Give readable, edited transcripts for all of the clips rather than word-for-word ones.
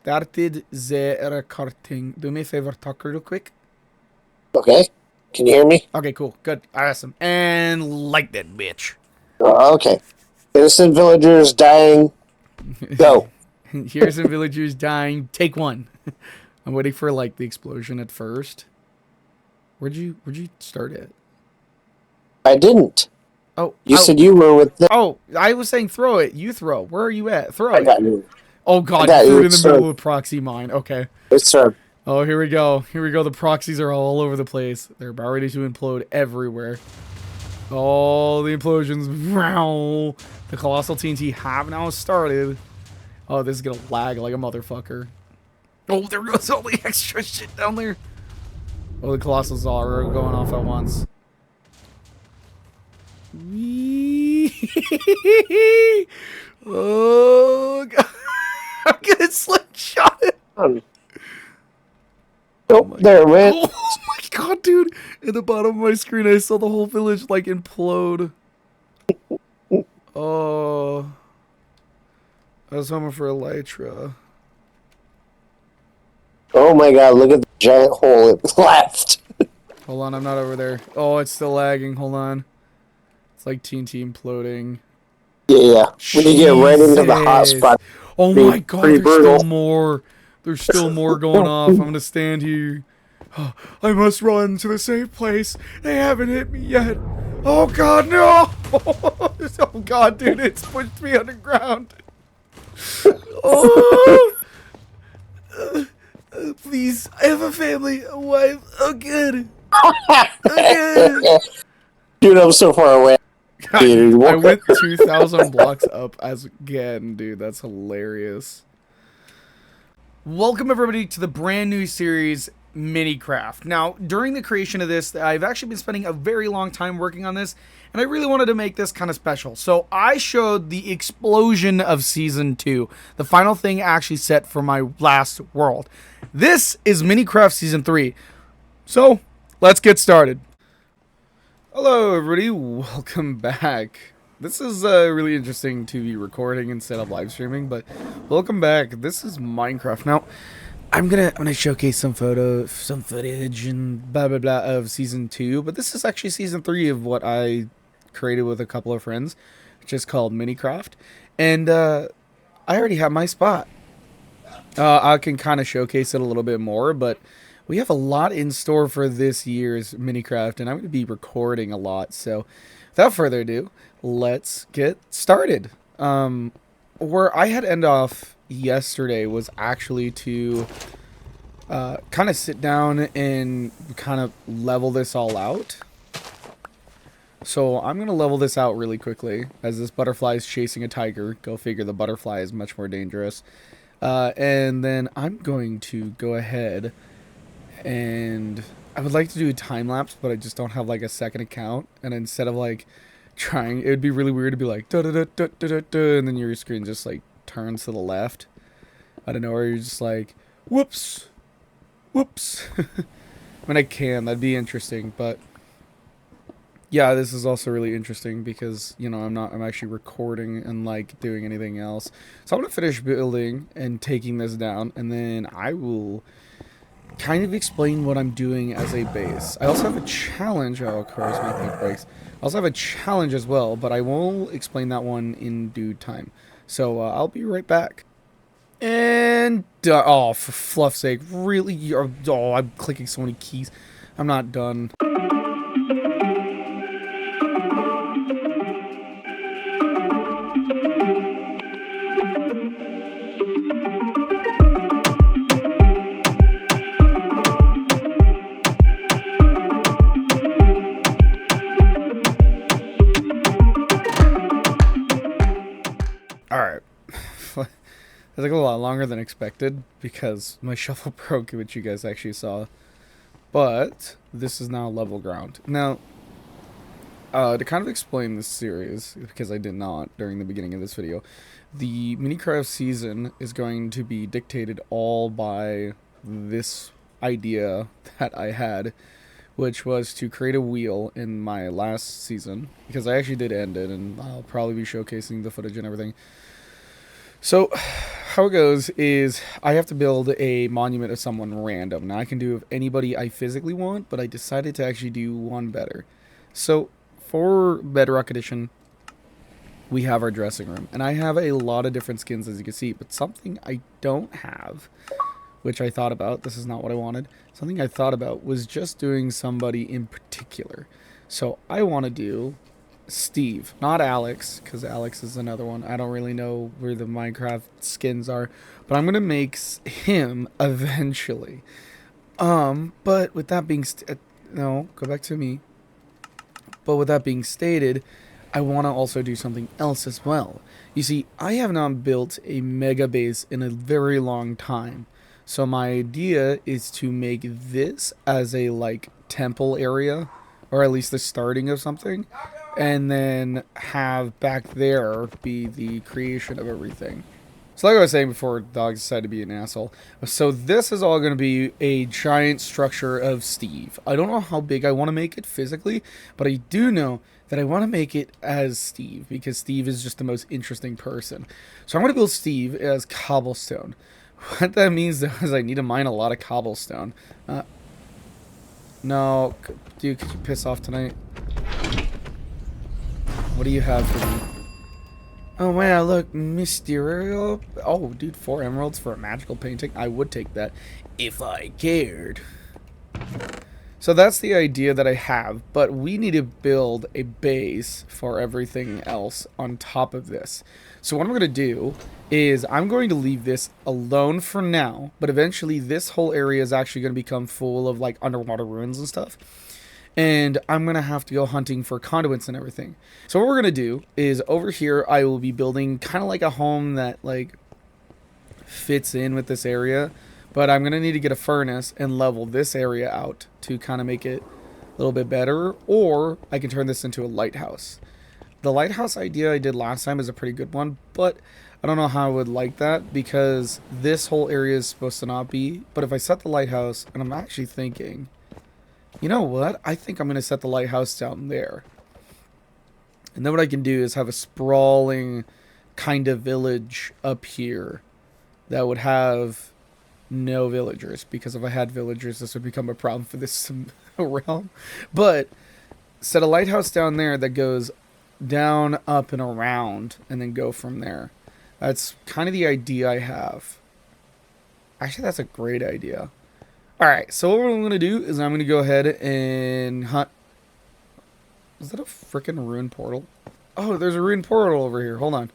started the recording. Do me a favor, talk real quick. Okay. Can you hear me? Okay, cool. Good. Awesome. And like that bitch. Okay. Innocent villagers dying. Go. Here's some villagers dying. Take one. I'm waiting for like the explosion at first. Where'd you start at? I didn't. Oh, You said you were with them. Oh, I was saying throw it. You throw. Where are you at? Throw I it. got you. Oh god, got you threw you. it in the Sir. middle of proxy mine. Okay. Yes, sir. Oh, here we go. Here we go. The proxies are all over the place. They're about ready to implode everywhere. Oh, the implosions. Wow. The colossal TNT have now started. Oh, this is gonna lag like a motherfucker. Oh, there goes all the extra shit down there. Oh, the colossals are going off at once. Oh, God. I'm getting slingshot. Nope, there it went. Oh my god, dude. In the bottom of my screen, I saw the whole village, like, implode. Oh. I was hoping for Elytra. Oh my god, look at the giant hole it left. Hold on, I'm not over there. Oh, it's still lagging. Hold on. It's like TNT imploding. Yeah. When you get right into the hot spot. Oh my god, pretty there's brutal. still more. There's still more going off. I'm gonna stand here. I must run to the safe place. They haven't hit me yet. Oh god, no! Oh god, dude, it's pushed me underground. Oh! Please, I have a family, a wife. Oh good. Oh good. Dude, I'm so far away. Dude, I went 2,000 blocks up as again, dude. That's hilarious. Welcome everybody to the brand new series, Minicraft. Now, during the creation of this, I've actually been spending a very long time working on this, and I really wanted to make this kind of special. So I showed the explosion of Season 2, the final thing actually set for my last world. This is Minicraft Season 3. So, let's get started. Hello everybody, welcome back. This is really interesting to be recording instead of live streaming, but welcome back. This is Minecraft. Now, I'm gonna showcase some footage and blah blah blah of Season 2, but this is actually Season 3 of what I created with a couple of friends, which is called Minicraft, and I already have my spot. I can kind of showcase it a little bit more, but we have a lot in store for this year's Minicraft, and I'm going to be recording a lot. So, without further ado, let's get started. Where I had end off yesterday was actually to kind of sit down and kind of level this all out. So, I'm going to level this out really quickly, as this butterfly is chasing a tiger. Go figure, the butterfly is much more dangerous. And then I'm going to go ahead and I would like to do a time lapse, but I just don't have like a second account. And instead of like trying, it would be really weird to be like da da da da da da da, and then your screen just like turns to the left. I don't know, or you're just like whoops, whoops. I mean, I can. That'd be interesting, but yeah, this is also really interesting because you know I'm actually recording and like doing anything else. So I'm gonna finish building and taking this down, and then I will kind of explain what I'm doing as a base. I also have a challenge. Oh, of course, my thing breaks. I also have a challenge as well, but I will explain that one in due time. So I'll be right back. And oh, for fluff's sake, really? Oh, I'm clicking so many keys. I'm not done. Alright. It took a lot longer than expected because my shovel broke, which you guys actually saw. But this is now level ground. Now, to kind of explain this series, because I did not during the beginning of this video, the Minicraft season is going to be dictated all by this idea that I had, which was to create a wheel in my last season, because I actually did end it, and I'll probably be showcasing the footage and everything. So, how it goes is I have to build a monument of someone random. Now I can do of anybody I physically want, but I decided to actually do one better. So for Bedrock Edition, we have our dressing room. And I have a lot of different skins, as you can see. But something I don't have, which I thought about, this is not what I wanted. Something I thought about was just doing somebody in particular. So I want to do Steve, not Alex, because Alex is another one. I don't really know where the Minecraft skins are. But I'm going to make him eventually. But with that being... no, go back to me. But with that being stated, I want to also do something else as well. You see, I have not built a mega base in a very long time. So my idea is to make this as a, like, temple area, or at least the starting of something, and then have back there be the creation of everything. So like I was saying before, dogs decided to be an asshole. So this is all going to be a giant structure of Steve. I don't know how big I want to make it physically, but I do know that I want to make it as Steve, because Steve is just the most interesting person. So I'm going to build Steve as cobblestone. What that means, though, is I need to mine a lot of cobblestone. No, dude, could you piss off tonight? What do you have for me? Oh, wow, look, Mysterio. Oh, dude, 4 emeralds for a magical painting. I would take that if I cared. So that's the idea that I have, but we need to build a base for everything else on top of this. So what I'm going to do is I'm going to leave this alone for now, but eventually this whole area is actually going to become full of like underwater ruins and stuff. And I'm going to have to go hunting for conduits and everything. So what we're going to do is over here I will be building kind of like a home that like fits in with this area. But I'm going to need to get a furnace and level this area out to kind of make it a little bit better. Or I can turn this into a lighthouse. The lighthouse idea I did last time is a pretty good one, but I don't know how I would like that because this whole area is supposed to not be. But if I set the lighthouse, and I'm actually thinking, you know what? I think I'm going to set the lighthouse down there. And then what I can do is have a sprawling kind of village up here that would have no villagers, because if I had villagers this would become a problem for this realm. But set a lighthouse down there that goes down, up, and around, and then go from there. That's kind of the idea I have. Actually, that's a great idea. Alright, so what I'm going to do is I'm going to go ahead and hunt. Is that a freaking ruined portal? Oh, there's a ruined portal over here. Hold on.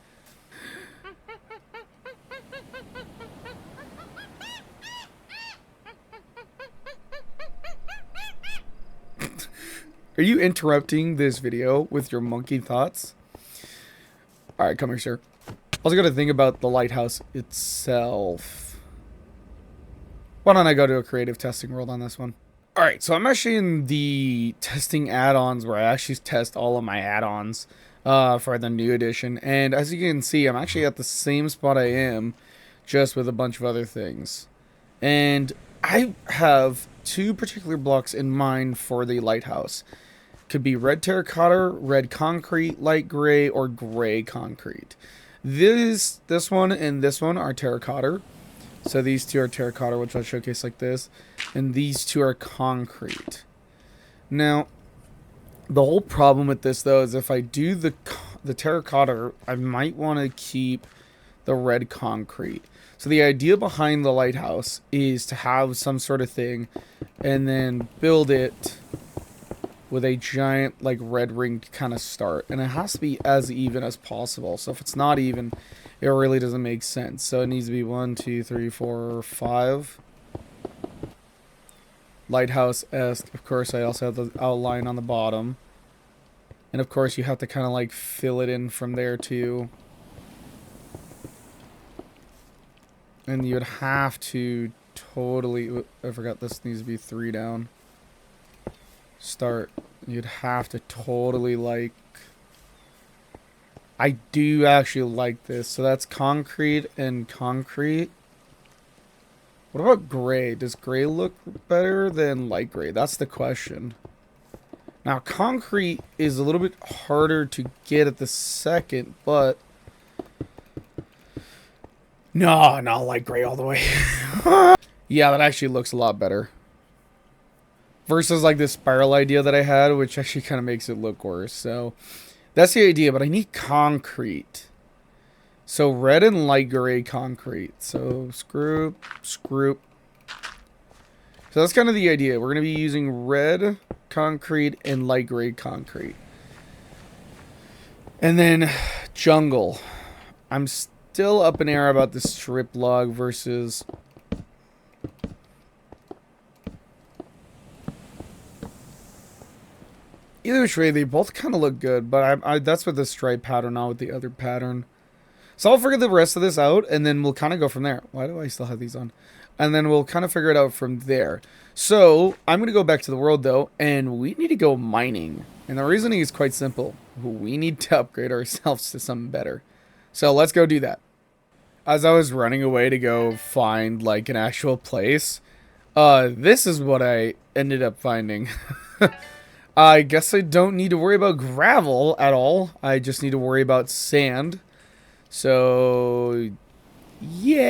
Are you interrupting this video with your monkey thoughts? Alright, come here, sir. I was going to think about the lighthouse itself. Why don't I go to a creative testing world on this one? Alright, so I'm actually in the testing add-ons where I actually test all of my add-ons for the new edition. And as you can see, I'm actually at the same spot I am, just with a bunch of other things. And I have 2 particular blocks in mind for the lighthouse. Could be red terracotta, red concrete, light gray, or gray concrete. This one and this one are terracotta. So these 2 are terracotta, which I'll showcase like this. And these 2 are concrete. Now, the whole problem with this, though, is if I do the terracotta, I might want to keep the red concrete. So the idea behind the lighthouse is to have some sort of thing and then build it with a giant like red ring kind of start. And it has to be as even as possible. So if it's not even, it really doesn't make sense. So it needs to be 1, 2, 3, 4, 5. Lighthouse-esque. Of course, I also have the outline on the bottom. And of course, you have to kind of like fill it in from there too. And you'd have to totally... I forgot this needs to be 3 down. Start. You'd have to totally like... I do actually like this. So that's concrete and concrete. What about gray? Does gray look better than light gray? That's the question. Now, concrete is a little bit harder to get at the second, but No, not light gray all the way. Yeah, that actually looks a lot better. Versus like this spiral idea that I had, which actually kind of makes it look worse. So that's the idea, but I need concrete. So red and light gray concrete. So screw. So that's kind of the idea. We're going to be using red concrete and light gray concrete. And then jungle. I'm still up in air about the strip log versus... Either which way, they both kind of look good, but that's with the stripe pattern, not with the other pattern. So I'll figure the rest of this out, and then we'll kind of go from there. Why do I still have these on? And then we'll kind of figure it out from there. So I'm going to go back to the world, though, and we need to go mining. And the reasoning is quite simple. We need to upgrade ourselves to something better. So let's go do that. As I was running away to go find, like, an actual place, this is what I ended up finding. I guess I don't need to worry about gravel at all. I just need to worry about sand. So, yay!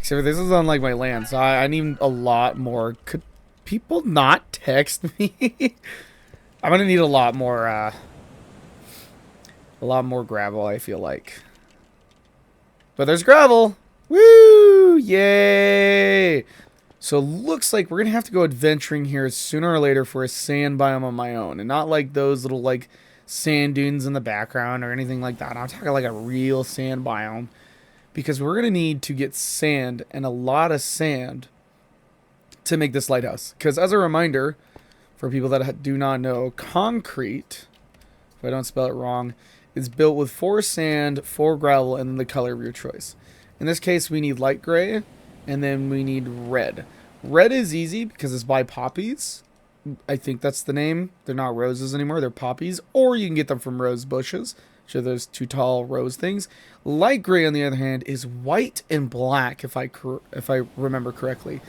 Except for this is on like my land, so I need a lot more. Could people not text me? I'm gonna need a lot more gravel, I feel like. But there's gravel! Woo! Yay! So looks like we're going to have to go adventuring here sooner or later for a sand biome on my own. And not like those little like sand dunes in the background or anything like that. I'm talking like a real sand biome. Because we're going to need to get sand and a lot of sand to make this lighthouse. Because as a reminder, for people that do not know, concrete, if I don't spell it wrong, is built with 4 sand, 4 gravel, and then the color of your choice. In this case, we need light gray. And then we need red. Red is easy because it's by poppies. I think that's the name. They're not roses anymore. They're poppies. Or you can get them from rose bushes. So those 2 tall rose things. Light gray, on the other hand, is white and black, if I remember correctly.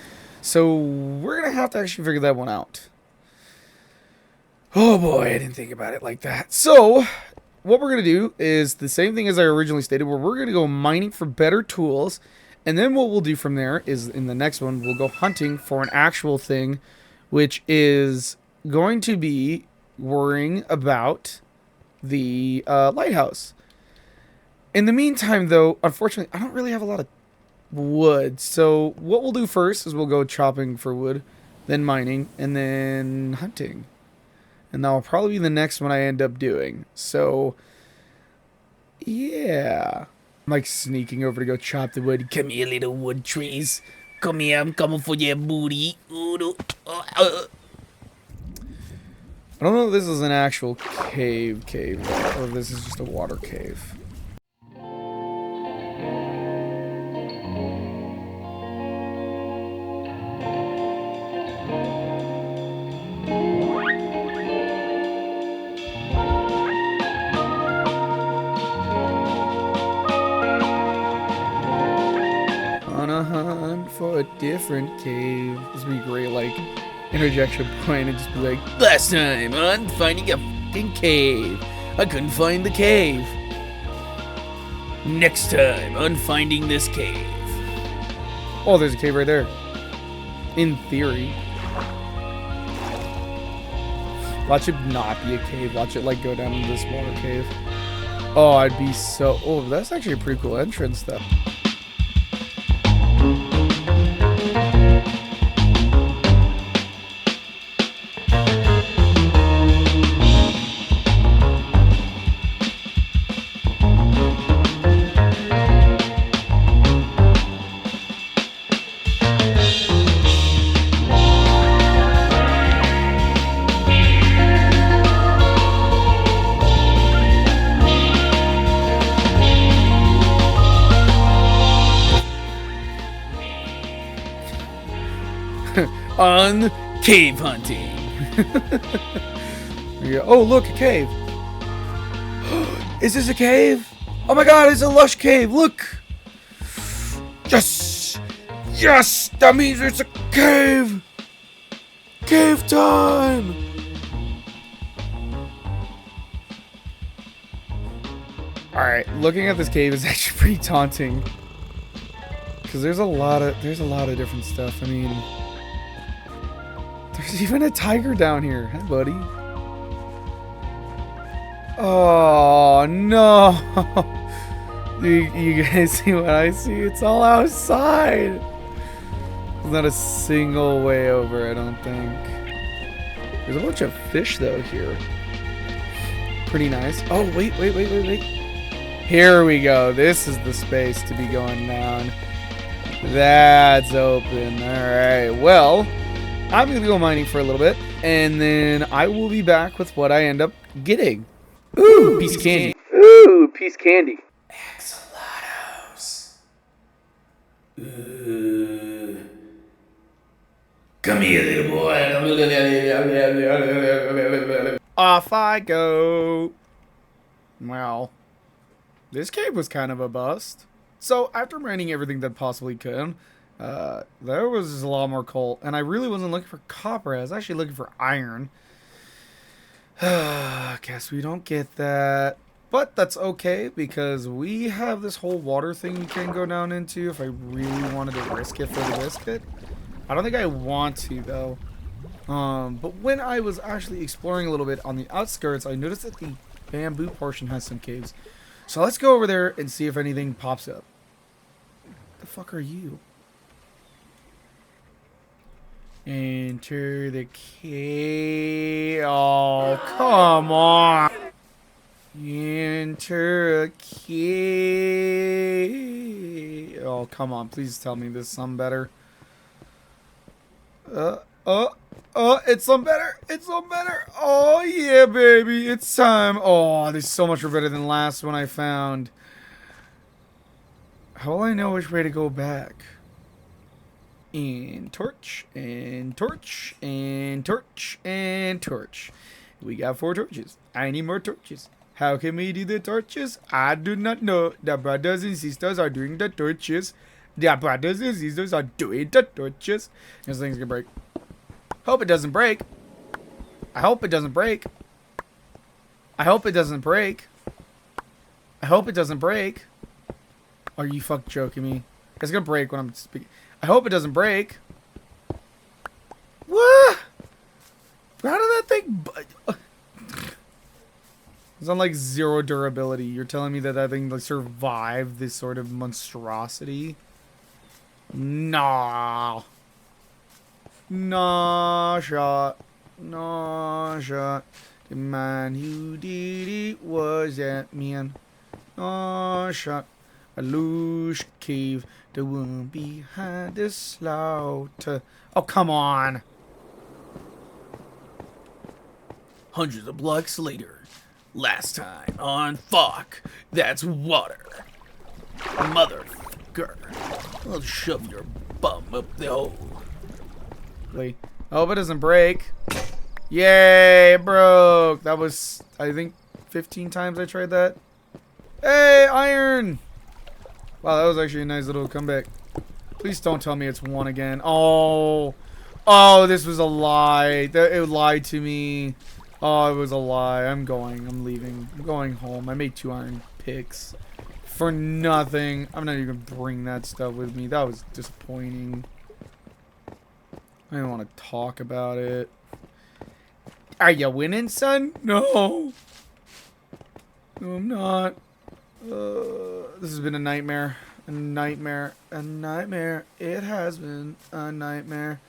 So we're going to have to actually figure that one out. Oh boy, I didn't think about it like that. So what we're going to do is the same thing as I originally stated, where we're going to go mining for better tools. And then what we'll do from there is, in the next one, we'll go hunting for an actual thing, which is going to be worrying about the lighthouse. In the meantime, though, unfortunately, I don't really have a lot of wood. So what we'll do first is we'll go chopping for wood, then mining, and then hunting. And that will probably be the next one I end up doing. So, yeah. I'm like sneaking over to go chop the wood. Come here, little wood trees. Come here, I'm coming for your booty. I don't know if this is an actual cave, or if this is just a water cave. For a different cave. This would be great, like, interjection point and just be like, last time on finding a fucking cave. I couldn't find the cave. Next time on finding this cave. Oh, there's a cave right there. In theory. Watch it not be a cave. Watch it, like, go down into this water cave. Oh, I'd be so... Oh, that's actually a pretty cool entrance, though. On cave hunting. Yeah. Oh, look, a cave. Is this a cave? Oh my god, it's a lush cave. Look. Yes. Yes, that means it's a cave. Cave time. Alright, looking at this cave is actually pretty taunting. Because there's a lot of different stuff. I mean, there's even a tiger down here. Hey, buddy. Oh, no. You guys see what I see? It's all outside. There's not a single way over, I don't think. There's a bunch of fish, though, here. Pretty nice. Oh, wait. Here we go. This is the space to be going down. That's open. Alright, well, I'm going to go mining for a little bit, and then I will be back with what I end up getting. Ooh, piece of candy. Ooh, piece of candy. Axolotls. Ooh. Come here, little boy. Off I go. Well, this cave was kind of a bust. So, after mining everything that possibly could, there was a lot more coal. And I really wasn't looking for copper. I was actually looking for iron. Guess we don't get that. But that's okay, because we have this whole water thing we can go down into if I really wanted to risk it for the biscuit. I don't think I want to, though. But when I was actually exploring a little bit on the outskirts, I noticed that the bamboo portion has some caves. So let's go over there and see if anything pops up. What the fuck are you? Enter the cave. Oh, come on. Enter a cave. Oh, come on. Please tell me this is some better. It's some better. It's some better. Oh, yeah, baby. It's time. Oh, this is so much better than the last one I found. How will I know which way to go back? And torch, and torch, and torch, and torch. We got 4 torches. I need more torches. How can we do the torches? I do not know. The brothers and sisters are doing the torches. The brothers and sisters are doing the torches. This thing's gonna break. Hope it doesn't break. I hope it doesn't break. I hope it doesn't break. I hope it doesn't break. Are you fucking joking me? It's gonna break when I'm speaking. I hope it doesn't break. What? How did that thing... It's on like 0 durability. You're telling me that that thing like survived this sort of monstrosity? Nah. Nah shot. Nah shot. The man who did it was that man. Nah shot. A lush cave. The one behind the slaughter. Oh, come on. Hundreds of blocks later. Last time on fuck. That's water. Motherfucker. I'll shove your bum up the hole. Wait. I hope it doesn't break. Yay, it broke. That was, I think, 15 times I tried that. Hey, iron. Wow, that was actually a nice little comeback. Please don't tell me it's 1 again. Oh. Oh, this was a lie. It lied to me. Oh, it was a lie. I'm leaving. I'm going home. I made 2 iron picks. For nothing. I'm not even going to bring that stuff with me. That was disappointing. I don't want to talk about it. Are you winning, son? No. No, I'm not. This has been a nightmare. A nightmare. A nightmare. It has been a nightmare.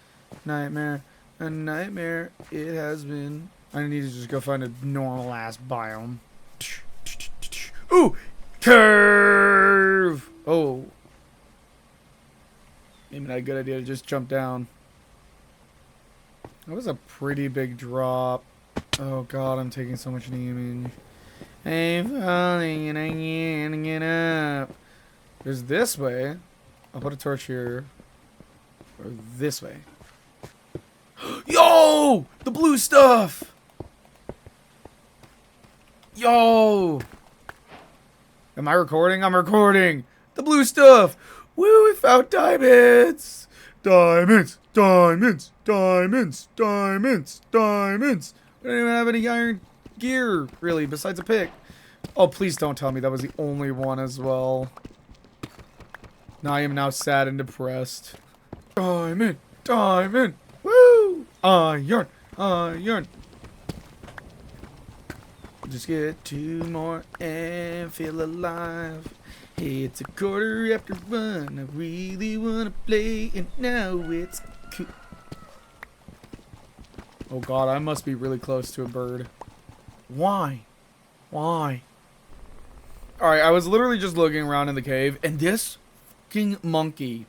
Nightmare. A nightmare. It has been. I need to just go find a normal ass biome. Ooh! Curve! Oh. Maybe not a good idea to just jump down. That was a pretty big drop. Oh god, I'm taking so much damage. I'm falling and I can't get up. There's this way. I'll put a torch here. Or this way. Yo! The blue stuff! Yo! Am I recording? I'm recording! The blue stuff! Woo, we found diamonds! Diamonds! Diamonds! Diamonds! Diamonds! Diamonds! We don't even have any iron gear, really, besides a pick. Oh, please don't tell me that was the only one as well. Now I am now sad and depressed. Diamond! Diamond! Woo! Iron! Iron! Just get 2 more and feel alive. Hey, it's 1:15. I really wanna play, and now it's cool. Oh god, I must be really close to a bird. Why? Why? Alright, I was literally just looking around in the cave, and this fucking monkey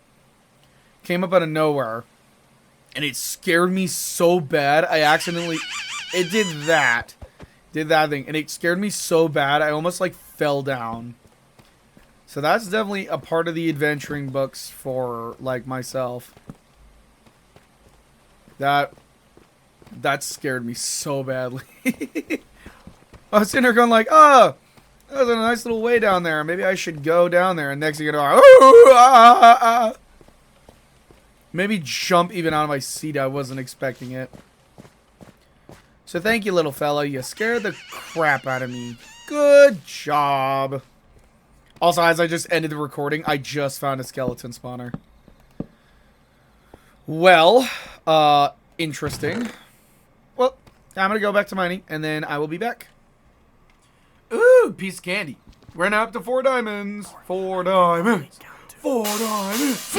came up out of nowhere, and it scared me so bad, I accidentally... It did that. Did that thing, and it scared me so bad, I almost, like, fell down. So that's definitely a part of the adventuring books for, like, myself. That scared me so badly. I was sitting there going like, oh, that was a nice little way down there. Maybe I should go down there. And next thing you know, maybe jump even out of my seat. I wasn't expecting it. So thank you, little fella. You scared the crap out of me. Good job. Also, as I just ended the recording, I just found a skeleton spawner. Well, interesting. Well, I'm going to go back to mining, and then I will be back. Ooh, piece of candy. We're now up to 4 diamonds. 4 diamonds. 4 diamonds.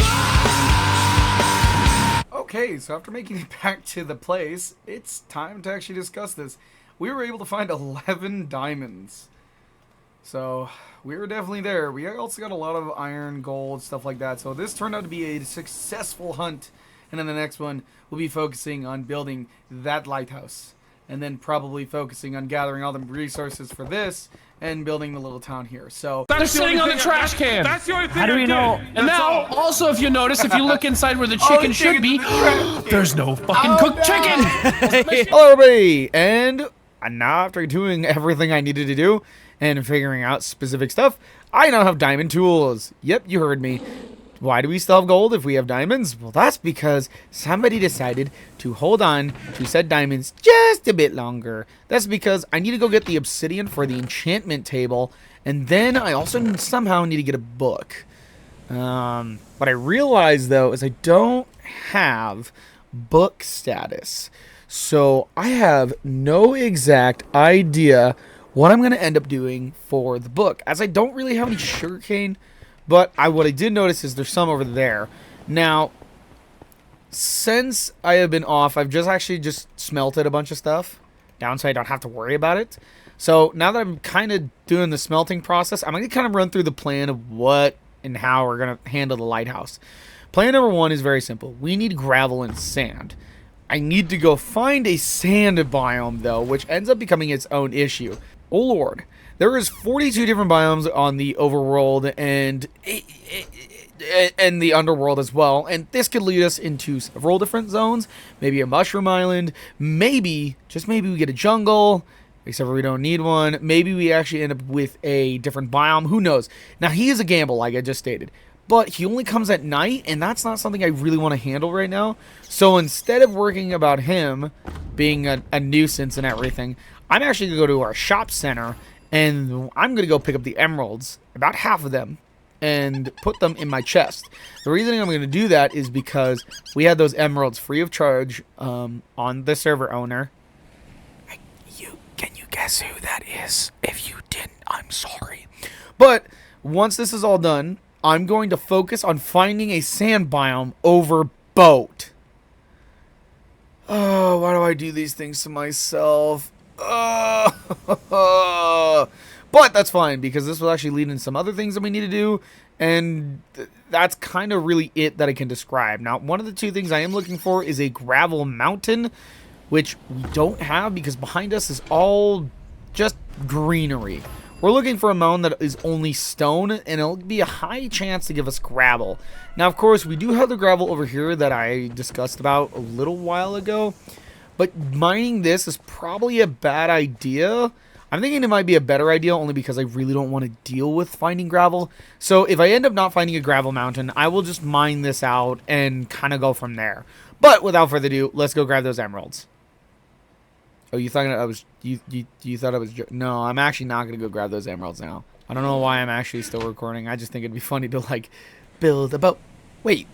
Okay, so after making it back to the place, it's time to actually discuss this. We were able to find 11 diamonds. So, we were definitely there. We also got a lot of iron, gold, stuff like that. So this turned out to be a successful hunt. And then the next one, we'll be focusing on building that lighthouse. And then probably focusing on gathering all the resources for this and building the little town here. So they're sitting on the trash can. That's the only thing. How do we know? And now, also, if you notice, if you look inside where the chicken should be, there's no fucking cooked chicken. Hello, everybody. And now after doing everything I needed to do and figuring out specific stuff, I now have diamond tools. Yep, you heard me. Why do we still have gold if we have diamonds? Well, that's because somebody decided to hold on to said diamonds just a bit longer. That's because I need to go get the obsidian for the enchantment table, and then I also somehow need to get a book. What I realized, though, is I don't have book status. So I have no exact idea what I'm going to end up doing for the book, as I don't really have any sugarcane. But what I did notice is there's some over there. Now, since I have been off, I've just smelted a bunch of stuff down so I don't have to worry about it. So now that I'm kind of doing the smelting process, I'm going to kind of run through the plan of what and how we're going to handle the lighthouse. Plan number 1 is very simple. We need gravel and sand. I need to go find a sand biome, though, which ends up becoming its own issue. Oh, Lord. There is 42 different biomes on the overworld and the underworld as well. And this could lead us into several different zones. Maybe a mushroom island. Maybe, just maybe, we get a jungle. Except for we don't need one. Maybe we actually end up with a different biome. Who knows? Now, he is a gamble, like I just stated. But he only comes at night, and that's not something I really want to handle right now. So instead of worrying about him being a nuisance and everything, I'm actually going to go to our shop center. And I'm going to go pick up the emeralds, about half of them, and put them in my chest. The reason I'm going to do that is because we had those emeralds free of charge on the server owner. Can you guess who that is? If you didn't, I'm sorry. But once this is all done, I'm going to focus on finding a sand biome over boat. Oh, why do I do these things to myself? But that's fine, because this will actually lead into some other things that we need to do, and that's kind of really it that I can describe. Now, one of the 2 things I am looking for is a gravel mountain, which we don't have because behind us is all just greenery. We're looking for a mountain that is only stone, and it'll be a high chance to give us gravel. Now, of course, we do have the gravel over here that I discussed about a little while ago. But mining this is probably a bad idea. I'm thinking it might be a better idea only because I really don't want to deal with finding gravel. So if I end up not finding a gravel mountain, I will just mine this out and kind of go from there. But without further ado, let's go grab those emeralds. Oh, you thought I was you thought I was no, I'm actually not gonna go grab those emeralds now. I don't know why I'm actually still recording. I just think it'd be funny to like build a boat. Wait,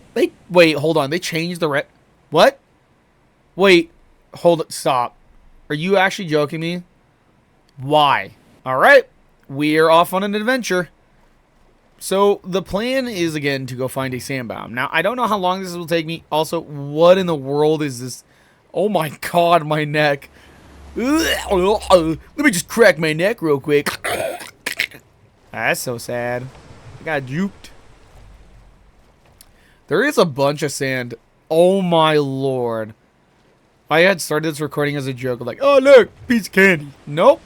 hold on. They changed the what? Wait, hold it, stop. Are you actually joking me? Why? All right, we are off on an adventure. So the plan is again to go find a sand biome. Now I don't know how long this will take me. Also, what in the world is this? Oh my god, my neck. Let me just crack my neck real quick. That's so sad. I got juked. There is a bunch of sand. Oh my lord. I had started this recording as a joke. Like, oh look, piece of candy. Nope.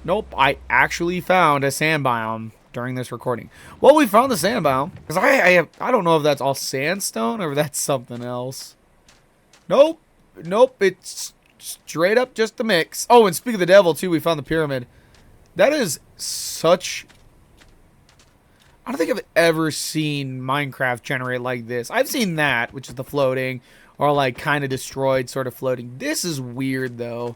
Nope. I actually found a sand biome during this recording. Well, we found the sand biome. Because I don't know if that's all sandstone or if that's something else. Nope. Nope. It's straight up just a mix. Oh, and speaking of the devil, too, we found the pyramid. That is such... I don't think I've ever seen Minecraft generate like this. I've seen that, which is the floating, or like kind of destroyed sort of floating. This is weird, though.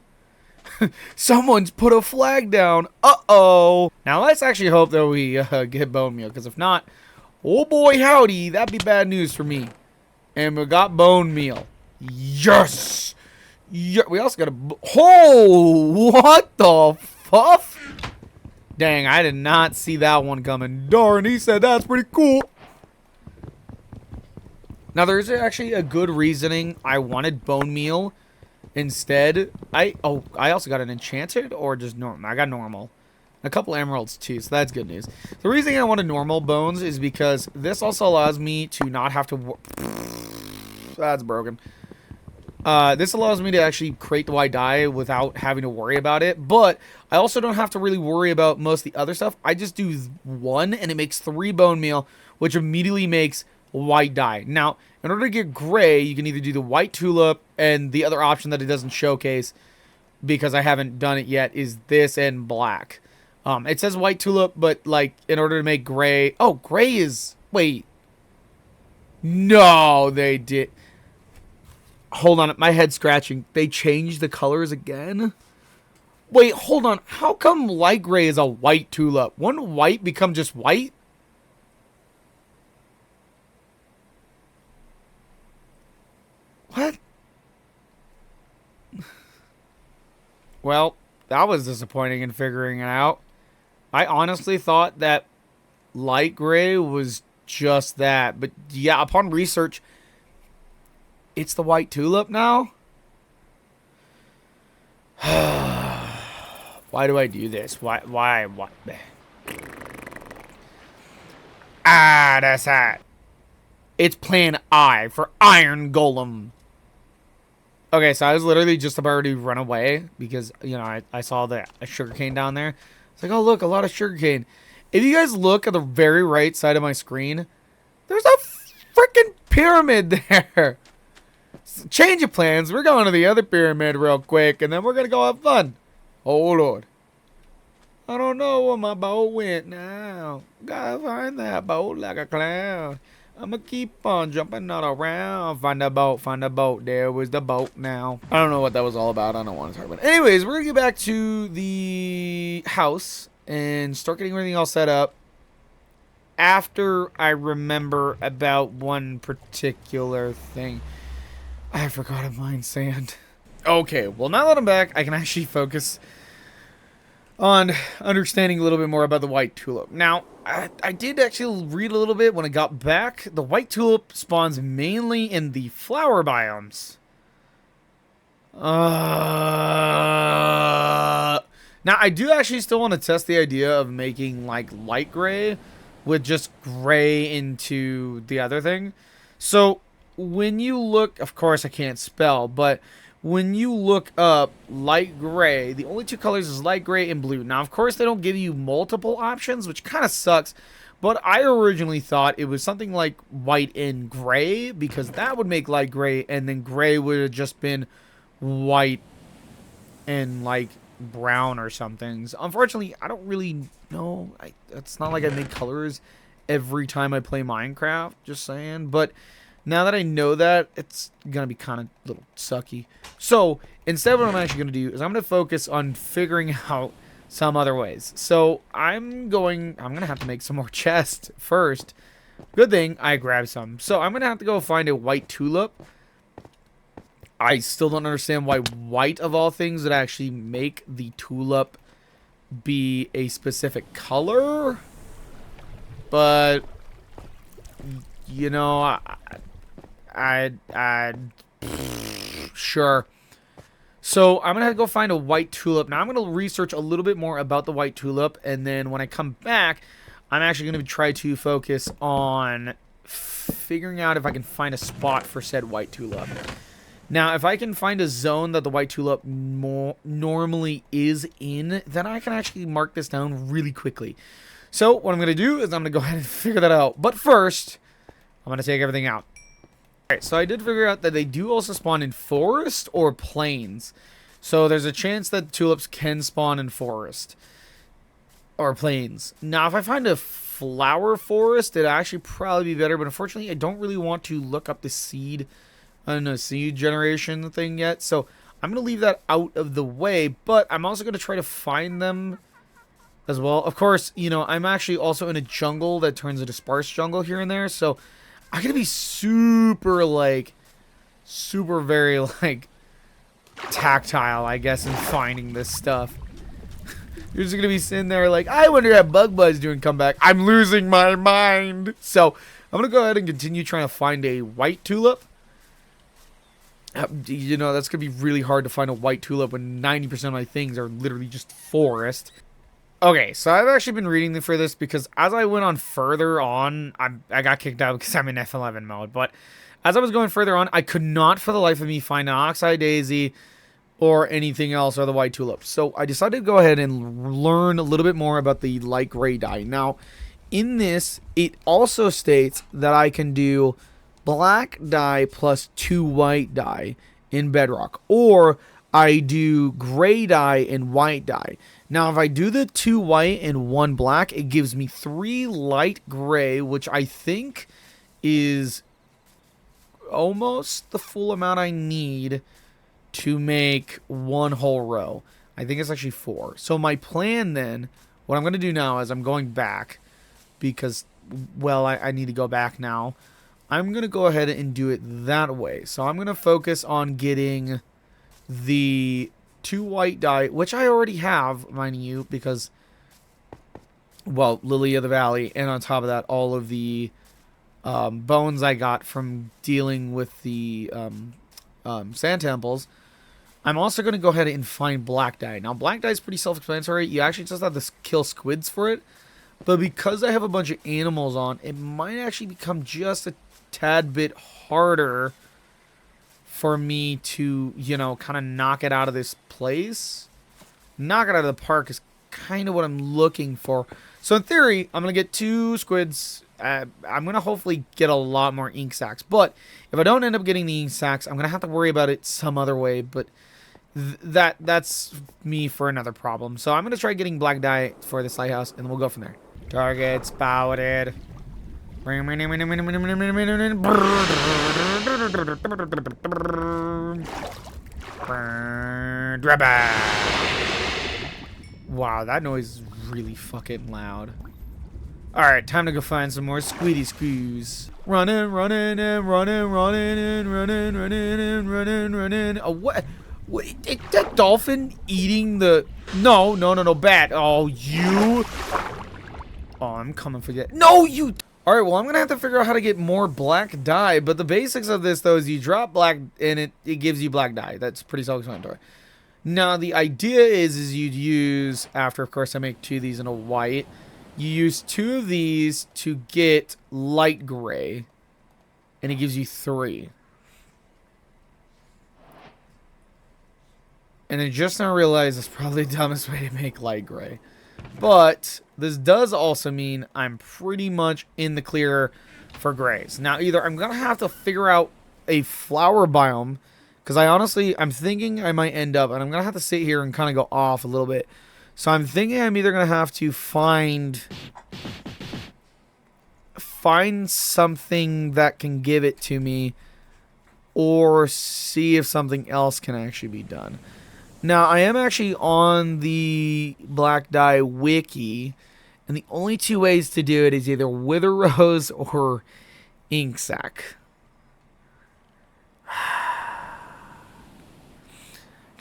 Someone's put a flag down. Uh-oh. Now, let's actually hope that we get bone meal, because if not, oh boy, howdy, that'd be bad news for me. And we got bone meal. Yes! Yeah, we also got a... Oh, what the fuff? Dang, I did not see that one coming. Darn, he said that's pretty cool. Now, there's actually a good reasoning I wanted bone meal instead. I also got an enchanted or just normal. I got normal. A couple emeralds too, so that's good news. The reason I wanted normal bones is because this also allows me to not have to... That's broken. This allows me to actually create the white dye without having to worry about it, but I also don't have to really worry about most of the other stuff. I just do one, and it makes 3 bone meal, which immediately makes white dye. Now, in order to get gray, you can either do the white tulip, and the other option that it doesn't showcase, because I haven't done it yet, is this and black. It says white tulip, but, like, in order to make gray... Oh, gray is... Wait. No, they did... Hold on, my head's scratching. They changed the colors again? Wait, hold on. How come light gray is a white tulip? Wouldn't white become just white? What? Well, that was disappointing in figuring it out. I honestly thought that light gray was just that. But yeah, upon research... It's the white tulip now? Why do I do this? Why? Ah, that's that. It's plan I for Iron Golem. Okay, so I was literally just about to run away because, you know, I saw a sugarcane down there. It's like, oh, look, a lot of sugarcane. If you guys look at the very right side of my screen, there's a freaking pyramid there. Change of plans. We're going to the other pyramid real quick, and then we're going to go have fun. Oh, Lord. I don't know where my boat went now. Gotta find that boat like a clown. I'm going to keep on jumping all around. Find the boat, find the boat. There was the boat now. I don't know what that was all about. I don't want to talk about it. Anyways, we're going to get back to the house and start getting everything all set up after I remember about one particular thing. I forgot to mine sand. Okay, well, now that I'm back, I can actually focus on understanding a little bit more about the white tulip. Now, I did actually read a little bit when I got back. The white tulip spawns mainly in the flower biomes. Now, I do actually still want to test the idea of making, like, light gray with just gray into the other thing. So... when you look, of course I can't spell, but when you look up light gray, the only 2 colors is light gray and blue. Now, of course, they don't give you multiple options, which kind of sucks, but I originally thought it was something like white and gray, because that would make light gray, and then gray would have just been white and, like, brown or something. So, unfortunately, I don't really know. It's not like I make colors every time I play Minecraft, just saying, but... Now that I know that, it's going to be kind of a little sucky. So instead what I'm actually going to do is I'm going to focus on figuring out some other ways. So I'm going to have to make some more chests first. Good thing I grabbed some. So I'm going to have to go find a white tulip. I still don't understand why white of all things would actually make the tulip be a specific color. But, you know, sure. So I'm going to go find a white tulip. Now I'm going to research a little bit more about the white tulip. And then when I come back, I'm actually going to try to focus on figuring out if I can find a spot for said white tulip. Now, if I can find a zone that the white tulip normally is in, then I can actually mark this down really quickly. So what I'm going to do is I'm going to go ahead and figure that out. But first, I'm going to take everything out. Alright, so I did figure out that they do also spawn in forest or plains. So there's a chance that tulips can spawn in forest or plains. Now, if I find a flower forest, it'd actually probably be better. But unfortunately, I don't really want to look up the seed generation thing yet. So I'm going to leave that out of the way. But I'm also going to try to find them as well. Of course, you know, I'm actually also in a jungle that turns into sparse jungle here and there. So I'm going to be super very, tactile, I guess, in finding this stuff. You're just going to be sitting there like, I wonder how BUG-GERS doing comeback. I'm losing my mind. So I'm going to go ahead and continue trying to find a white tulip. You know, that's going to be really hard to find a white tulip when 90% of my things are literally just forest. Okay, so I've actually been reading for this because as I went on further on, I got kicked out because I'm in F11 mode. But as I was going further on, I could not for the life of me find an oxeye daisy or anything else or the white tulip. So I decided to go ahead and learn a little bit more about the light gray dye. Now, in this, it also states that I can do black dye plus 2 white dye in bedrock, or I do gray dye and white dye. Now if I do the 2 white and 1 black, it gives me 3 light gray, which I think is almost the full amount I need to make 1 whole row. I think it's actually 4. So my plan then, what I'm going to do now is I'm going back because, well, I need to go back now. I'm going to go ahead and do it that way. So I'm going to focus on getting the 2 white dye, which I already have, mind you, because, well, Lily of the Valley, and on top of that, all of the bones I got from dealing with the sand temples. I'm also going to go ahead and find black dye. Now, black dye is pretty self-explanatory. You actually just have to kill squids for it. But because I have a bunch of animals on, it might actually become just a tad bit harder for me to, you know, kind of knock it out of this place. Knock it out of the park is kind of what I'm looking for. So in theory, I'm going to get 2 squids. I'm going to hopefully get a lot more ink sacs. But if I don't end up getting the ink sacs, I'm going to have to worry about it some other way. But that's me for another problem. So I'm going to try getting black dye for this lighthouse, and we'll go from there. Target spotted. Wow, that noise is really fucking loud. Alright, time to go find some more squiddy squews. Running and running and running and running. Oh, what? Wait, that dolphin eating the... No, bat. Oh, you... Oh, I'm coming for that. No, you... Alright, well, I'm going to have to figure out how to get more black dye. But the basics of this, though, is you drop black and it gives you black dye. That's pretty self-explanatory. Now, the idea is you'd use, after, of course, I make 2 of these in a white, you use 2 of these to get light gray. And it gives you 3. And I just now realized it's probably the dumbest way to make light gray. But this does also mean I'm pretty much in the clear for grays. Now, either I'm going to have to figure out a flower biome, because I'm thinking I might end up, and I'm going to have to sit here and kind of go off a little bit. So I'm thinking I'm either going to have to find find something that can give it to me or see if something else can actually be done. Now, I am actually on the black dye wiki, and the only two ways to do it is either wither rose or ink sac.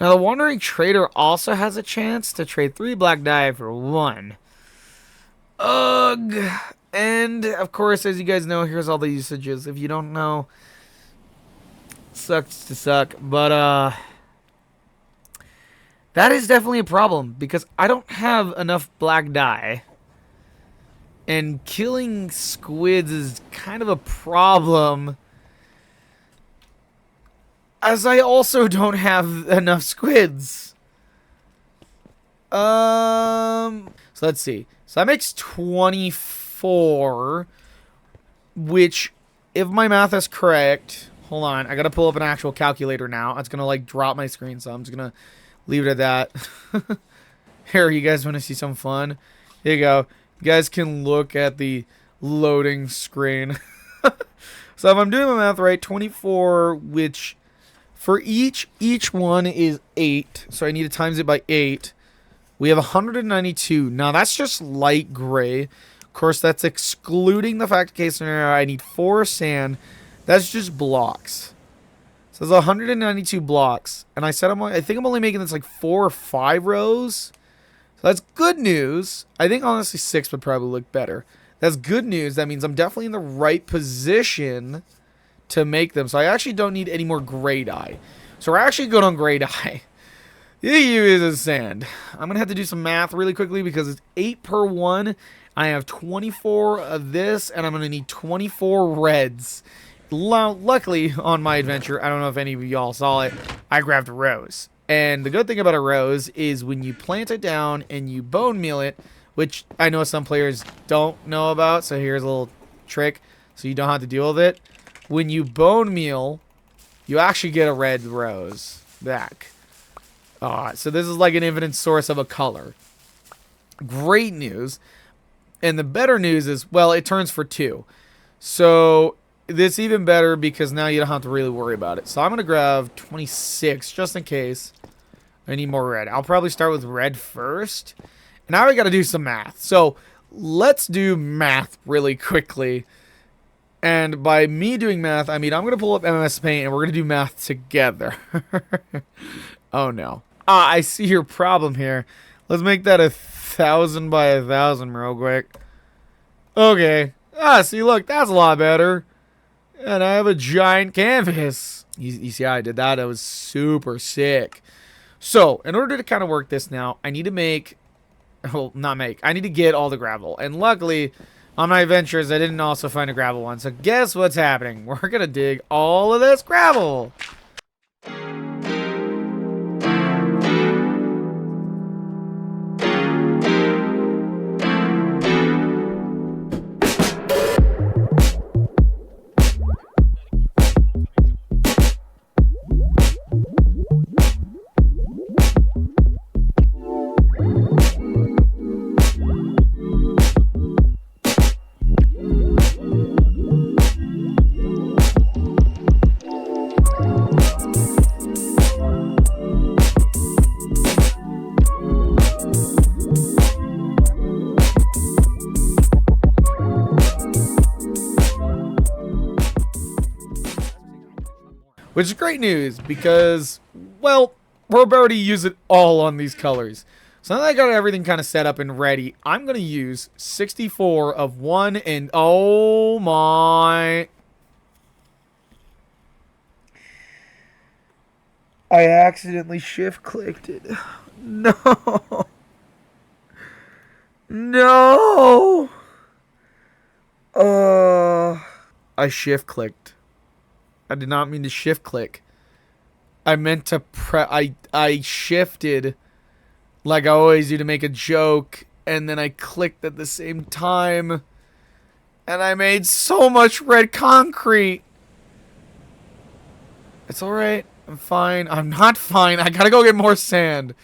Now, the wandering trader also has a chance to trade 3 black dye for 1. Ugh. And, of course, as you guys know, here's all the usages. If you don't know, sucks to suck. But, that is definitely a problem, because I don't have enough black dye. And killing squids is kind of a problem, as I also don't have enough squids. So let's see. So that makes 24, which, if my math is correct, hold on, I gotta pull up an actual calculator now. It's gonna like drop my screen, so I'm just gonna leave it at that. Here, you guys want to see some fun? Here you go. You guys can look at the loading screen. So if I'm doing my math right, 24, which for each one is 8. So I need to times it by 8. We have 192. Now that's just light gray. Of course, that's excluding the fact case scenario. I need 4 sand. That's just blocks. So there's 192 blocks. And I think I'm only making this like 4 or 5 rows. So that's good news. I think honestly 6 would probably look better. That's good news. That means I'm definitely in the right position to make them. So I actually don't need any more gray dye. So we're actually good on gray dye. The EU is sand. I'm going to have to do some math really quickly because it's 8 per 1. I have 24 of this, and I'm going to need 24 reds. Luckily, on my adventure, I don't know if any of y'all saw it, I grabbed a rose. And the good thing about a rose is when you plant it down and you bone meal it, which I know some players don't know about, so here's a little trick so you don't have to deal with it. When you bone meal, you actually get a red rose back. So this is like an infinite source of a color. Great news. And the better news is, well, it turns for 2. So this even better because now you don't have to really worry about it. So I'm going to grab 26 just in case I need more red. I'll probably start with red first. And now we got to do some math. So let's do math really quickly. And by me doing math, I mean I'm going to pull up MS Paint and we're going to do math together. Oh no. I see your problem here. Let's make that 1,000 by 1,000 real quick. Okay. See, look, that's a lot better. And I have a giant canvas. You see how I did that? That was super sick. So, in order to kind of work this now, I need to make... Well, not make. I need to get all the gravel. And luckily, on my adventures, I didn't also find a gravel one. So, guess what's happening? We're going to dig all of this gravel. Which is great news because, well, we're about to use it all on these colors. So now that I got everything kind of set up and ready, I'm going to use 64 of 1 and oh my... I accidentally shift clicked it. No. No. I shift clicked. I did not mean to shift click. I meant to I shifted like I always do to make a joke, and then I clicked at the same time, and I made so much red concrete. It's alright. I'm fine. I'm not fine. I gotta go get more sand.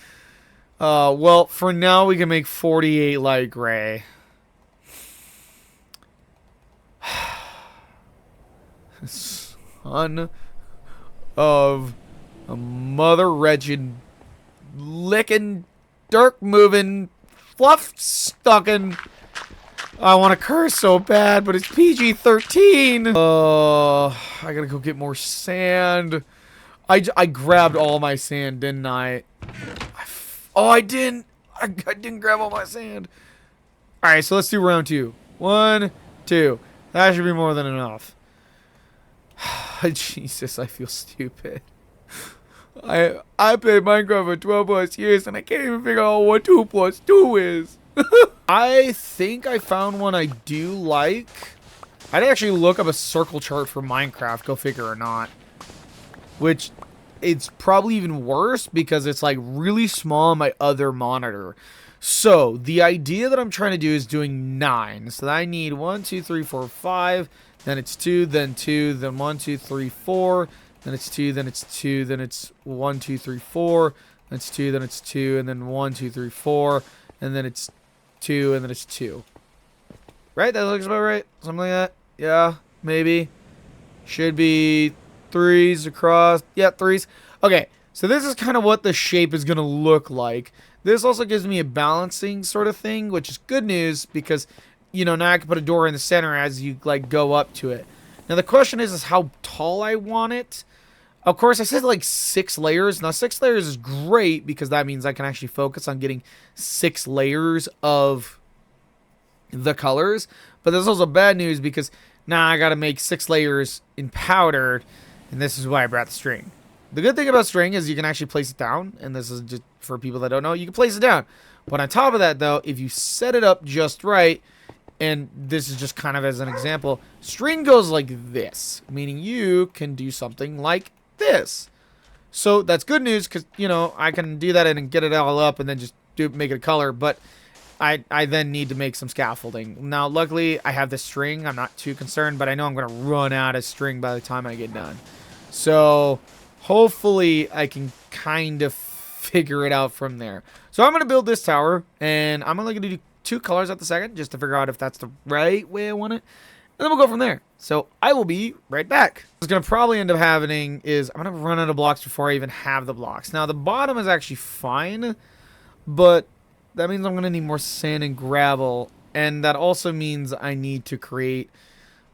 Well, for now we can make 48 light gray. Son of a mother wretched, licking, dirt moving, fluff stucking. I want to curse so bad, but it's PG-13. I gotta go get more sand. I grabbed all my sand, didn't I? Oh, I didn't. I didn't grab all my sand. All right, so let's do round 2. 1, 2. That should be more than enough. Jesus, I feel stupid. I played Minecraft for 12 plus years and I can't even figure out what 2 plus 2 is. I think I found one I do like. I'd actually look up a circle chart for Minecraft, go figure or not. Which, it's probably even worse because it's like really small on my other monitor. So, the idea that I'm trying to do is doing 9. So I need 1, 2, 3, 4, 5. Then it's 2, then 2, then 1, 2, 3, 4. Then it's 2, then it's 2, then it's 1, 2, 3, 4. Then it's 2, then it's 2, and then 1, 2, 3, 4. And then it's 2, and then it's 2. Right? That looks about right? Something like that? Yeah, maybe. Should be 3s across. Yeah, 3s. Okay, so this is kind of what the shape is going to look like. This also gives me a balancing sort of thing, which is good news because, you know, now I can put a door in the center as you, like, go up to it. Now, the question is how tall I want it. Of course, I said, like, 6 layers. Now, 6 layers is great because that means I can actually focus on getting 6 layers of the colors. But there's also bad news because now I got to make 6 layers in powdered, and this is why I brought the string. The good thing about string is you can actually place it down, and this is just for people that don't know, you can place it down. But on top of that, though, if you set it up just right, and this is just kind of as an example, string goes like this, meaning you can do something like this. So that's good news because, you know, I can do that and get it all up and then just make it a color, but I then need to make some scaffolding. Now, luckily, I have this string. I'm not too concerned, but I know I'm going to run out of string by the time I get done. So hopefully I can kind of figure it out from there. So I'm going to build this tower, and I'm only going to do 2 colors at the second just to figure out if that's the right way I want it. And then we'll go from there. So I will be right back. What's going to probably end up happening is I'm going to run out of blocks before I even have the blocks. Now, the bottom is actually fine, but that means I'm going to need more sand and gravel. And that also means I need to create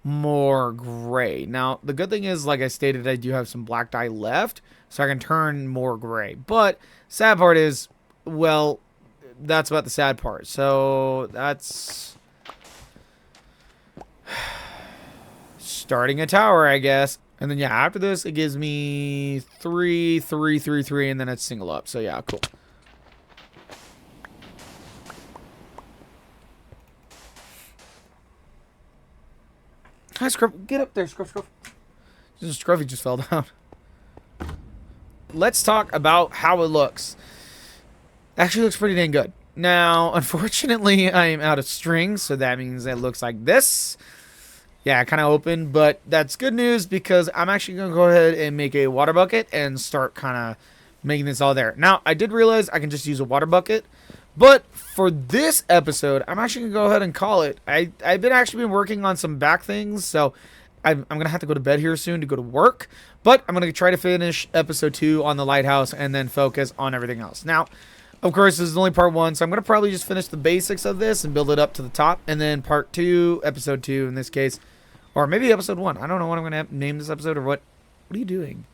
more gray. Now, the good thing is, like I stated, I do have some black dye left, so I can turn more gray. But sad part is, well, that's about the sad part. So that's starting a tower, I guess. And then, yeah, after this, it gives me 3, 3, 3, 3, and then it's single up. So, yeah, cool. Hi, Scruff. Get up there, Scruff, Scruff. Scruffy just fell down. Let's talk about how it looks. Actually looks pretty dang good. Now, unfortunately, I am out of string, so that means it looks like this. Yeah, kind of open, but that's good news because I'm actually going to go ahead and make a water bucket and start kind of making this all there. Now, I did realize I can just use a water bucket, but for this episode, I'm actually going to go ahead and call it. I've been working on some back things, so I'm going to have to go to bed here soon to go to work, but I'm going to try to finish episode 2 on the lighthouse and then focus on everything else. Now, of course, this is only part 1, so I'm going to probably just finish the basics of this and build it up to the top, and then part 2, episode 2 in this case, or maybe episode 1. I don't know what I'm going to name this episode or what. What are you doing?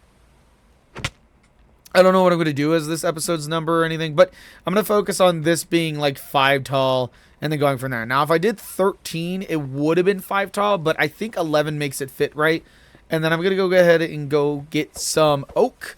I don't know what I'm going to do as this episode's number or anything, but I'm going to focus on this being like 5 tall and then going from there. Now, if I did 13, it would have been 5 tall, but I think 11 makes it fit right. And then I'm going to go ahead and go get some oak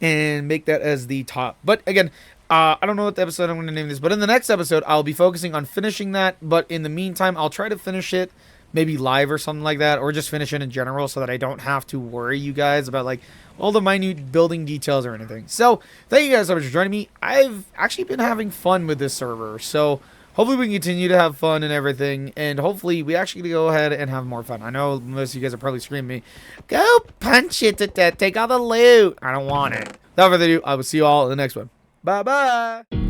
and make that as the top. But again, I don't know what the episode I'm going to name this, but in the next episode, I'll be focusing on finishing that. But in the meantime, I'll try to finish it maybe live or something like that, or just finish it in general so that I don't have to worry you guys about like all the minute building details or anything. So thank you guys so much for joining me. I've actually been having fun with this server, so hopefully we can continue to have fun and everything, and hopefully we actually go ahead and have more fun. I know most of you guys are probably screaming at me, go punch it to death, take all the loot. I don't want it. Without further ado, I will see you all in the next one. Bye bye.